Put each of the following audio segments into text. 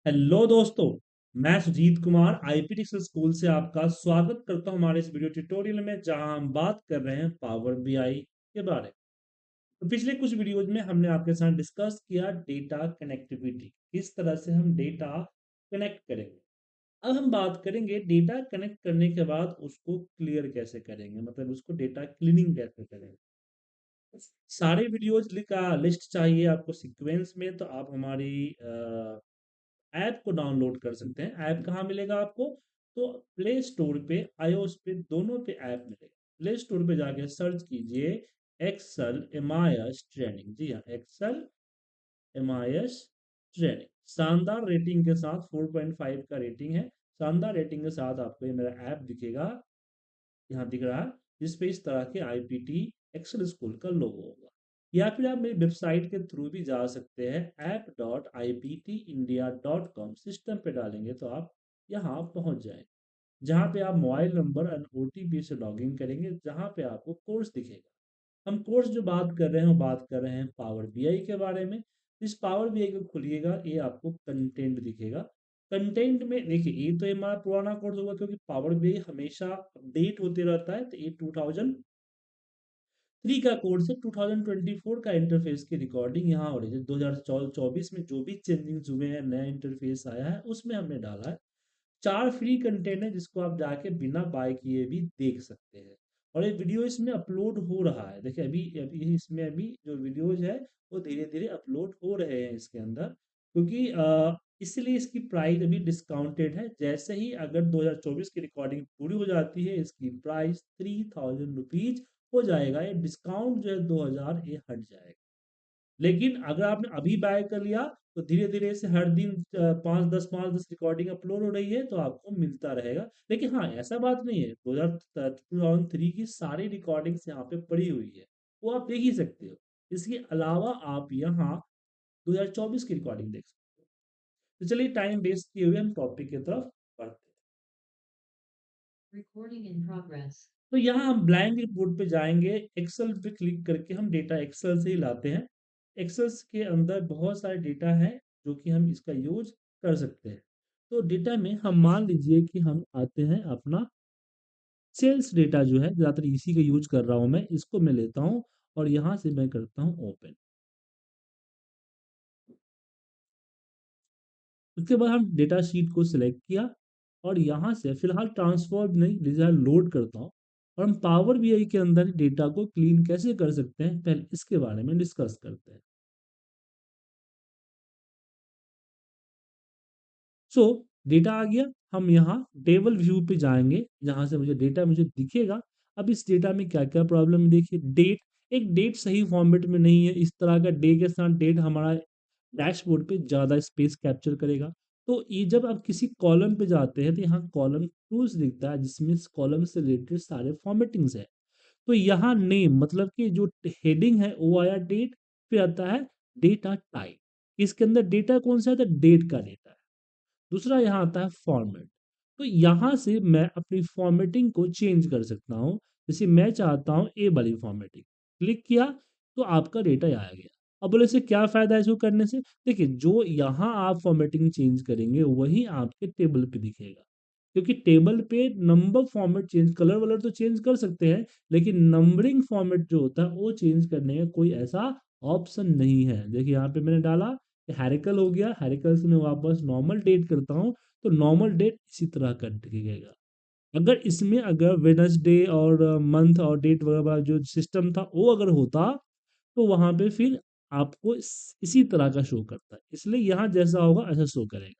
Hello दोस्तों। मैं Sujit Kumar आईपीटीक्स school से आपका स्वागत करता हूं हमारे इस वीडियो ट्यूटोरियल में, जहां हम बात कर रहे हैं पावर बीआई के बारे में। तो पिछले कुछ वीडियोज में हमने आपके साथ डिस्कस किया डेटा कनेक्टिविटी, किस तरह से हम डेटा कनेक्ट करेंगे। अब हम बात करेंगे डेटा कनेक्ट करने के बाद उसको क्लियर कैसे करेंगे, मतलब उसको डेटा क्लीनिंग कैसे करेंगे। सारे वीडियोज का लिस्ट चाहिए आपको सीक्वेंस में, तो आप हमारी ऐप को डाउनलोड कर सकते हैं। ऐप कहाँ मिलेगा आपको? तो प्ले स्टोर पे, आईओएस पे, दोनों पे ऐप मिलेगा। प्ले स्टोर पे जाके सर्च कीजिए एक्सेल एमआईएस ट्रेनिंग। जी हाँ, एक्सेल एमआईएस ट्रेनिंग। शानदार रेटिंग के साथ 4.5 का रेटिंग है। शानदार रेटिंग के साथ आपको ये मेरा ऐप दिखेगा, यहाँ दिख रहा है, जिसपे इस तरह के आईपीटी एक्सेल स्कूल का लोगो होगा। या फिर आप मेरी वेबसाइट के थ्रू भी जा सकते हैं, app.iptindia.com। सिस्टम पे डालेंगे तो आप यहाँ पहुँच जाएंगे, जहाँ पे आप मोबाइल नंबर और ओटीपी से लॉगिन करेंगे, जहाँ पे आपको कोर्स दिखेगा। हम कोर्स जो बात कर रहे हैं वो बात कर रहे हैं पावर बीआई के बारे में। इस पावर बीआई को खोलिएगा, ये आपको कंटेंट दिखेगा। कंटेंट में देखिए, ये तो हमारा पुराना कोर्स होगा, क्योंकि पावर बीआई हमेशा अपडेट होते रहता है। तो ये 2003 का कोर्स है। 2024 का इंटरफेस की रिकॉर्डिंग यहाँ हो रही है। 2024 में जो भी चेंजिंग्स हुए हैं, नया इंटरफेस आया है, उसमें हमने डाला है। 4 फ्री कंटेंट है, जिसको आप जाके बिना बाय किए भी देख सकते हैं। और ये वीडियो इसमें अपलोड हो रहा है। देखिए, अभी अभी इसमें अभी जो वीडियोज है वो धीरे धीरे अपलोड हो रहे हैं इसके अंदर, क्योंकि इसलिए इसकी प्राइस अभी डिस्काउंटेड है। जैसे ही अगर 2024 की रिकॉर्डिंग पूरी हो जाती है, इसकी प्राइस 3000 रुपीज हो जाएगा। ये डिस्काउंट जो है 2000 ये हट जाएगा। लेकिन अगर आपने अभी बाय कर लिया, तो धीरे धीरे से हर दिन 5-10 रिकॉर्डिंग अपलोड हो रही है, तो आपको मिलता रहेगा। लेकिन हाँ, ऐसा बात नहीं है, 2003 की सारी रिकॉर्डिंग्स यहाँ पे पड़ी हुई है, वो आप देख ही सकते हो। इसके अलावा आप यहाँ 2024 की रिकॉर्डिंग देख सकते हो। तो चलिए, टाइम वेस्ट किए हुए हम टॉपिक की तरफ बढ़ते हैं। Recording in progress. तो यहाँ हम ब्लैंक रिपोर्ट पे जाएंगे, एक्सेल पे क्लिक करके हम डेटा एक्सेल से ही लाते हैं। एक्सेल के अंदर बहुत सारे डेटा है, जो कि हम इसका यूज कर सकते हैं। तो डेटा में हम मान लीजिए कि हम आते हैं अपना सेल्स डेटा, जो है ज़्यादातर इसी का यूज कर रहा हूँ मैं, इसको मैं लेता हूँ और यहाँ से मैं करता हूँ ओपन। उसके बाद हम डेटा शीट को सिलेक्ट किया और यहाँ से फिलहाल ट्रांसफर नहीं, रिजल्ट लोड करता हूँ। और हम पावर बीआई के अंदर डेटा को क्लीन कैसे कर सकते हैं, पहले इसके बारे में डिस्कस करते हैं। सो डेटा आ गया। हम यहाँ टेबल व्यू पे जाएंगे, जहाँ से मुझे डेटा मुझे दिखेगा। अब इस डेटा में क्या क्या प्रॉब्लम है, देखिए डेट, एक डेट सही फॉर्मेट में नहीं है। इस तरह का डे के साथ डेट हमारा डैशबोर्ड पे ज़्यादा स्पेस कैप्चर करेगा। तो ये जब आप किसी कॉलम पे जाते हैं, तो यहाँ कॉलम टूल्स दिखता है, जिसमें इस कॉलम से रिलेटेड सारे फॉर्मेटिंग्स है। तो यहाँ नेम, मतलब कि जो हेडिंग है वो आया डेट, फिर आता है डेटा टाइप। इसके अंदर डेटा कौन सा है, तो डेट का डेटा है। दूसरा यहाँ आता है फॉर्मेट। तो यहाँ से मैं अपनी फॉर्मेटिंग को चेंज कर सकता हूँ। जैसे मैं चाहता हूँ ए वाली फॉर्मेटिंग, क्लिक किया तो आपका डेटा आ गया। अब बोले से क्या फ़ायदा है इसको करने से? देखिए, जो यहाँ आप फॉर्मेटिंग चेंज करेंगे वही आपके टेबल पे दिखेगा, क्योंकि टेबल पे नंबर फॉर्मेट चेंज, कलर वलर तो चेंज कर सकते हैं, लेकिन नंबरिंग फॉर्मेट जो होता है वो चेंज करने का कोई ऐसा ऑप्शन नहीं है। देखिए, यहाँ पे मैंने डाला हैरिकल हो गया, हैरिकल से मैं वापस नॉर्मल डेट करता हूँ, तो नॉर्मल डेट इसी तरह कर दिखेगा। अगर इसमें अगर वेडनेसडे और मंथ और डेट वगैरह जो सिस्टम था वो अगर होता, तो वहाँ पे फिर आपको इसी तरह का शो करता है। इसलिए यहाँ जैसा होगा ऐसा शो करेगा।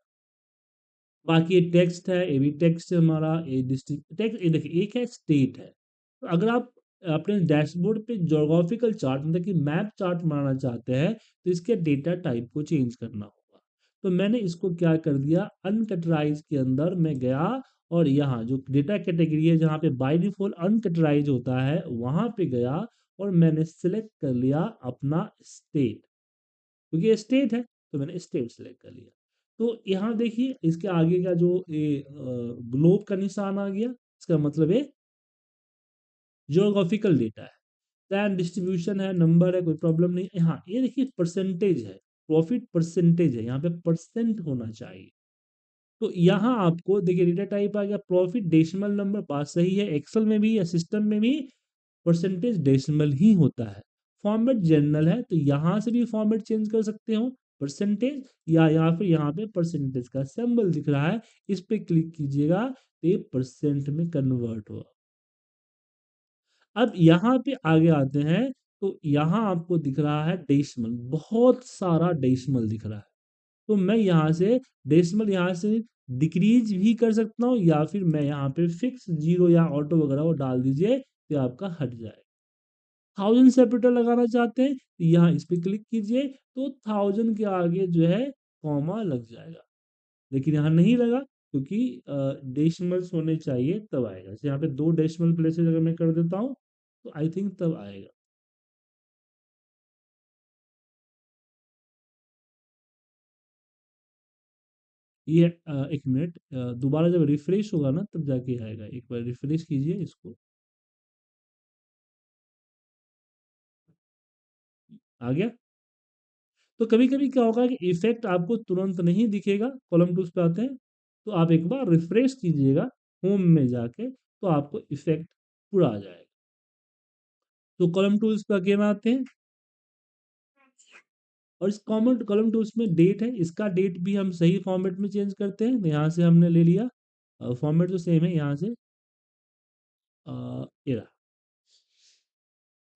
बाकी ये टेक्स्ट है, ये भी टेक्स्ट है हमारा, ये डिस्ट्रिक्ट टेक्स्ट, ये देखिए एक है स्टेट है। तो अगर आप अपने डैशबोर्ड पे ज्योग्राफिकल चार्ट, मतलब कि मैप चार्ट बनाना चाहते हैं, तो इसके डेटा टाइप को चेंज करना होगा। तो मैंने इसको क्या कर दिया, अनकैटेगराइज के अंदर मैं गया और यहाँ जो डेटा कैटेगरी है, जहाँ पे बाय डिफॉल्ट अनकैटेगराइज होता है, वहाँ पे गया और मैंने सिलेक्ट कर लिया अपना स्टेट, क्योंकि ये स्टेट है, तो मैंने स्टेट सेलेक्ट कर लिया। तो यहाँ देखिए, इसके आगे का जो ये ग्लोब का निशान आ गया, इसका मतलब ये जियोग्राफिकल डेटा है। टाइम डिस्ट्रीब्यूशन है, नंबर है, कोई प्रॉब्लम नहीं। यहाँ ये देखिए परसेंटेज है, प्रॉफिट परसेंटेज है, यहाँ पे परसेंट होना चाहिए। तो यहाँ आपको देखिए डेटा टाइप आ गया प्रॉफिट डेसिमल नंबर, बात सही है, एक्सेल में भी या सिस्टम में भी परसेंटेज डेसिमल ही होता है। फॉर्मेट जनरल है तो यहाँ से भी फॉर्मेट चेंज कर सकते हो परसेंटेज, या फिर यहाँ पे परसेंटेज का सिंबल दिख रहा है, इस पे क्लिक कीजिएगा तो ये परसेंट में कन्वर्ट होगा। अब यहाँ पे आगे आते हैं तो यहाँ आपको दिख रहा है डेसिमल, बहुत सारा डेसिमल दिख रहा है। तो मैं यहाँ से डेसिमल यहाँ से डिक्रीज भी कर सकता हूँ, या फिर मैं यहाँ पे फिक्स जीरो या ऑटो वगैरह वो डाल दीजिए तो आपका हट जाए। 1000 सेपरेटर लगाना चाहते हैं तो यहाँ इस पे क्लिक कीजिए तो 1000 के आगे जो है कॉमा लग जाएगा, लेकिन यहाँ नहीं लगा क्योंकि डेसिमल्स होने चाहिए तब आएगा। जैसे यहाँ पे 2 डेसिमल प्लेसेस अगर मैं कर देता हूँ तो आई थिंक तब आएगा। ये 1 मिनट, दोबारा जब रिफ्रेश होगा ना तब जाके आएगा, एक बार रिफ्रेश कीजिए इसको। आ गया? तो कभी-कभी क्या होगा कि इफ़ेक्ट आपको तुरंत नहीं दिखेगा, कॉलम टूल्स पे आते हैं, तो आप एक बार रिफ्रेश कीजिएगा होम में जाके, तो आपको इफ़ेक्ट पूरा आ जाएगा। तो कॉलम टूल्स पे अगेन आते हैं और इस कॉलम टूल्स में डेट है, इसका डेट भी हम सही फॉर्मेट में चेंज करते हैं। यहाँ से हमने ले लिया फॉर्मेट तो सेम है, यहाँ से ये रहा।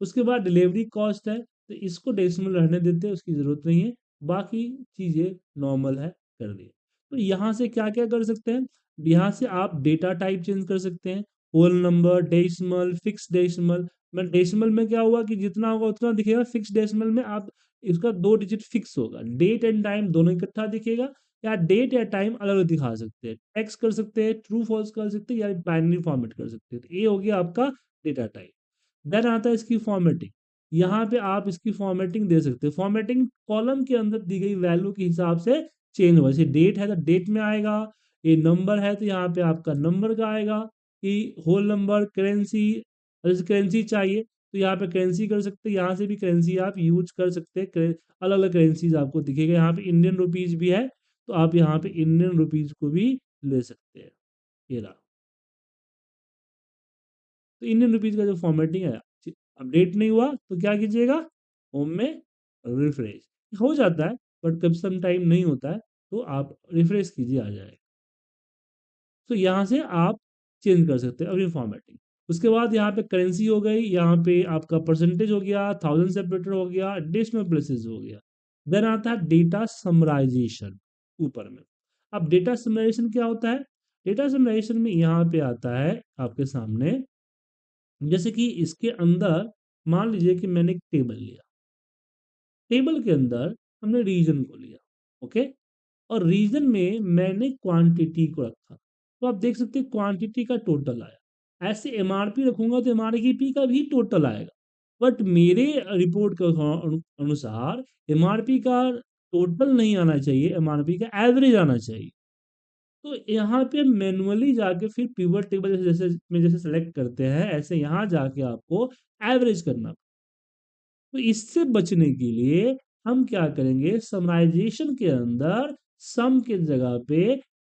उसके बाद डिलीवरी कॉस्ट है, तो इसको डेसिमल रहने देते हैं, उसकी ज़रूरत नहीं है। बाकी चीज़ें नॉर्मल है, कर दिए। तो यहाँ से क्या-क्या कर सकते हैं? यहाँ से आप डेटा टाइप चेंज कर सकते हैं, whole number, decimal, fix decimal. मैं डेसिमल में क्या हुआ कि जितना होगा उतना दिखेगा, फिक्स डेसिमल में आप इसका 2 डिजिट फिक्स होगा। डेट एंड टाइम दोनों इकट्ठा दिखेगा, या डेट या टाइम अलग-अलग दिखा सकते हैं। टेक्स्ट कर सकते हैं, ट्रू फॉल्स कर सकते हैं, या बाइनरी फॉर्मेट कर सकते हैं। तो ये हो गया आपका डेटा टाइप। देन आता है इसकी फॉर्मेटिंग। यहाँ पे आप इसकी फॉर्मेटिंग दे सकते हैं। फॉर्मेटिंग कॉलम के अंदर दी गई वैल्यू के हिसाब से चेंज होगा। जैसे डेट है तो डेट में आएगा, ये नंबर है तो यहाँ पे आपका नंबर का आएगा, कि होल नंबर, करेंसी, जैसे करेंसी चाहिए तो यहाँ पे करेंसी कर सकते हैं, यहाँ से भी करेंसी आप यूज कर सकते हैं। अलग अलग करेंसीज आपको दिखेगा, यहाँ पे इंडियन रुपीज भी है तो आप यहाँ पे इंडियन रुपीज को भी ले सकते हैं। ये रहा। तो इंडियन रुपीज का जो फॉर्मेटिंग है, अपडेट नहीं हुआ तो क्या कीजिएगा, होम में रिफ्रेश हो जाता है, बट कब सम टाइम नहीं होता है तो आप रिफ्रेश कीजिए, आ जाएगा। तो यहाँ से आप चेंज कर सकते हैं अपनी फॉर्मेटिंग। उसके बाद यहाँ पे करेंसी हो गई, यहाँ पे आपका परसेंटेज हो गया, 1000 सेपरेटर हो गया, डेसिमल प्लेसेस हो गया। देन आता है डेटा समराइजेशन ऊपर में। अब डेटा समराइजेशन क्या होता है? डेटा समराइजेशन में यहाँ पे आता है आपके सामने, जैसे कि इसके अंदर मान लीजिए कि मैंने एक टेबल लिया, टेबल के अंदर हमने रीजन को लिया, ओके, और रीजन में मैंने क्वांटिटी को रखा, तो आप देख सकते हैं क्वांटिटी का टोटल आया। ऐसे एमआरपी रखूंगा तो एमआरपी का भी टोटल आएगा, बट मेरे रिपोर्ट के अनुसार एमआरपी का टोटल नहीं आना चाहिए, एमआरपी का एवरेज आना चाहिए। तो यहाँ पे मैनुअली जाके फिर पिवट टेबल जैसे जैसे में जैसे सेलेक्ट करते हैं, ऐसे यहाँ जाके आपको एवरेज करना। तो इससे बचने के लिए हम क्या करेंगे, समराइजेशन के अंदर सम के जगह पे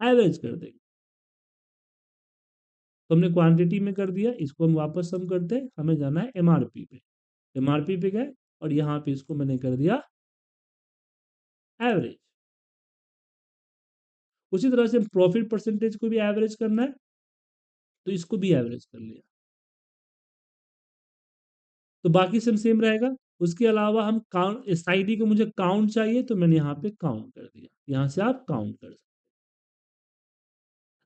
एवरेज कर देंगे। तो हमने क्वांटिटी में कर दिया, इसको हम वापस सम करते हैं, हमें जाना है एमआरपी पे। एमआरपी पे गए और यहाँ पे इसको मैंने कर दिया एवरेज। उसी तरह से प्रॉफिट परसेंटेज को भी एवरेज करना है, तो इसको भी एवरेज कर लिया, तो बाकी सब सेम रहेगा। उसके अलावा हम काउंट, एसआईडी को मुझे काउंट चाहिए तो मैंने यहाँ पे काउंट कर दिया, यहाँ से आप काउंट कर सकते।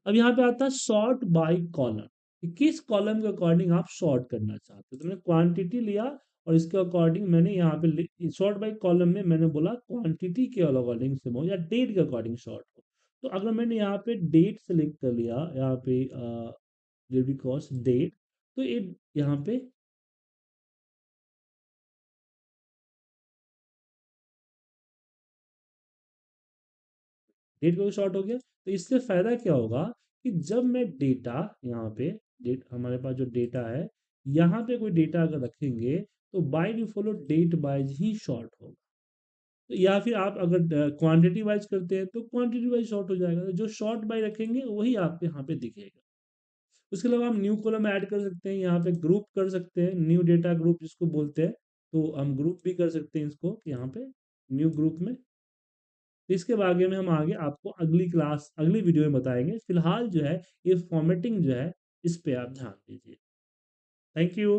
अब यहाँ पे आता है सॉर्ट बाय कॉलम, कि किस कॉलम के अकॉर्डिंग आप सॉर्ट करना चाहते हो। तो मैंने क्वांटिटी लिया और इसके अकॉर्डिंग मैंने यहाँ पे सॉर्ट बाय कॉलम में मैंने बोला क्वांटिटी के अकॉर्डिंग से हो या डेट के अकॉर्डिंग सॉर्ट हो। तो अगर मैंने यहाँ पे डेट सेलेक्ट कर लिया, यहाँ पे डिलीवरी कॉस्ट डेट, तो ये यहाँ पे डेट को शॉर्ट हो गया। तो इससे फायदा क्या होगा कि जब मैं डेटा यहाँ पे, डेट हमारे पास जो डेटा है, यहाँ पे कोई डेटा अगर रखेंगे तो बाय डिफॉल्ट डेट वाइज ही शॉर्ट होगा। या फिर आप अगर क्वांटिटी वाइज करते हैं तो क्वांटिटी वाइज शॉर्ट हो जाएगा, तो जो शॉर्ट बाय रखेंगे वही आपको यहाँ पे दिखेगा। उसके अलावा हम न्यू कॉलम ऐड कर सकते हैं, यहाँ पे ग्रुप कर सकते हैं, न्यू डेटा ग्रुप जिसको बोलते हैं, तो हम ग्रुप भी कर सकते हैं इसको यहाँ पे न्यू ग्रुप में। तो इसके बारे में हम आगे आपको अगली क्लास अगली वीडियो में बताएंगे। फिलहाल जो है ये फॉर्मेटिंग जो है इस पे आप ध्यान दीजिए। Thank you.